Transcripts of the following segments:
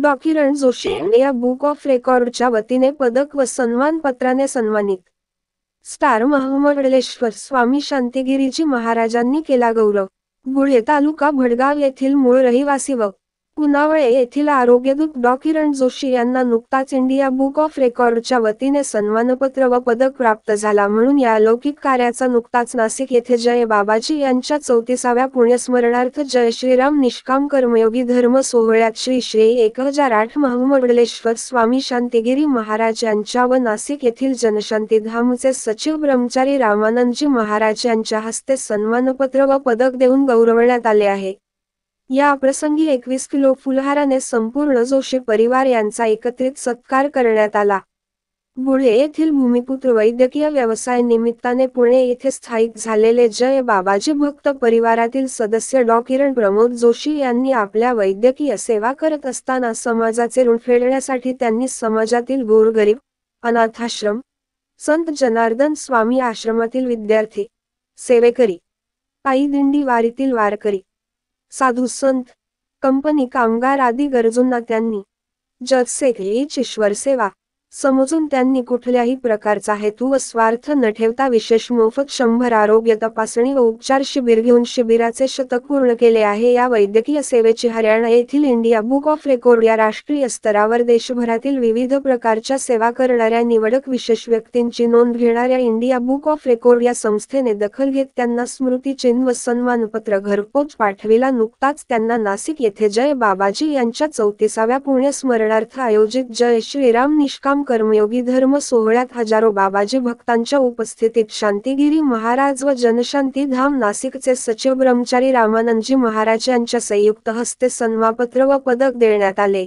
डॉ. किरण जोशी यांनी या book of रेकॉर्डच्या वतीने पदक व सन्मानपत्राने सन्मानित. स्टार महमंडलेश्वर स्वामी शांतिगिरीजी महाराजांनी केला गौरव. गुळे तालुका भडगाव येथील मूळ रहिवासी व पुनावळे येथील आरोग्यदूत डॉ. किरण जोशी यांना नुकताच इंडिया बुक ऑफ रेकॉर्डच्या वतीने सन्मानपत्र व पदक प्राप्त झाला. म्हणून या अलौकिक कार्याचा नुकताच नाशिक येथे जय बाबाजी यांच्या 34व्या पुण्यस्मरणार्थ जय श्रीराम निष्काम कर्मयोगी धर्म सोहळ्यात श्री 1008 महमंडलेश्वर स्वामी शांतिगिरी महाराज यांच्या व नाशिक येथील जनशांती धामचे सचिव ब्रह्मचारी रामानंदजी महाराज यांच्या हस्ते सन्मानपत्र व पदक देऊन गौरवण्यात आले आहे. या प्रसंगी 21 किलो फुलहाराने संपूर्ण जोशी परिवार यांचा एकत्रित सत्कार करण्यात आला. गुळे येथील भूमिपुत्र वैद्यकीय व्यवसाय निमित्ताने पुणे येथे स्थायिक झालेले जय बाबाजी भक्त परिवारातील सदस्य डॉ. किरण प्रमोद जोशी यांनी आपल्या वैद्यकीय सेवा करत असताना समाजाचे ऋण फेडण्यासाठी त्यांनी समाजातील गोरगरीब, अनाथाश्रम, संत जनार्दन स्वामी आश्रमातील विद्यार्थी, सेवेकरी, पायी दिंडी वारीतील वारकरी, साधू संत, कंपनी कामगार आदी गरजूंना त्यांनी जगसेवा हीच ईश्वर सेवा समजून त्यांनी कुठल्याही प्रकारचा हेतू व स्वार्थ न ठेवता विशेष मोफत 100 आरोग्य तपासणी व उपचार शिबिर घेऊन शिबिराचे शतक पूर्ण केले आहे. या वैद्यकीय सेवेची हरियाणा येथील इंडिया बुक ऑफ रेकॉर्ड या राष्ट्रीय स्तरावर देशभरातील विविध प्रकारच्या सेवा करणाऱ्या निवडक विशेष व्यक्तींची नोंद घेणाऱ्या इंडिया बुक ऑफ रेकॉर्ड या संस्थेने दखल घेत त्यांना स्मृतिचिन्ह व सन्मानपत्र घरपोच पाठविला. नुकताच त्यांना नाशिक येथे जय बाबाजी यांच्या 34व्या पुण्यस्मरणार्थ आयोजित जय श्रीराम निष्काम कर्मयोगी धर्म सोहळ्यात हजारो बाबाजी भक्तांच्या उपस्थितीत शांतिगिरी महाराज व जनशांती धाम नाशिकचे सचिव ब्रह्मचारी रामानंदजी महाराज यांच्या संयुक्त हस्ते सन्मानपत्र व पदक देण्यात आले.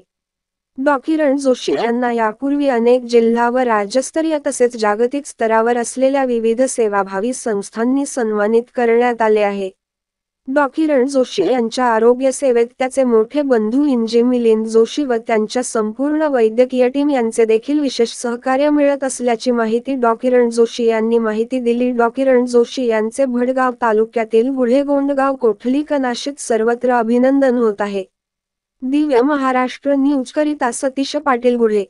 डॉ. किरण जोशी यांना यापूर्वी अनेक जिल्हा व राज्यस्तरीय तसेच जागतिक स्तरावर असलेल्या विविध सेवाभावी संस्थांनी सन्मानित करण्यात आले आहे. डॉ. किरण जोशी यांच्या आरोग्य सेवेत त्याचे मोठे बंधू इंजी मिलिंद जोशी व त्यांच्या संपूर्ण वैद्यकीय टीम यांचे देखील विशेष सहकार्य मिळत असल्याची माहिती डॉ. किरण जोशी यांनी माहिती दिली. डॉ. किरण जोशी यांचे भडगाव तालुक्यातील गुळे गोंडगाव कोठली कनाशीत सर्वत्र अभिनंदन होत आहे. दिव्य महाराष्ट्र न्यूज करिता सतीश पाटील गुळे.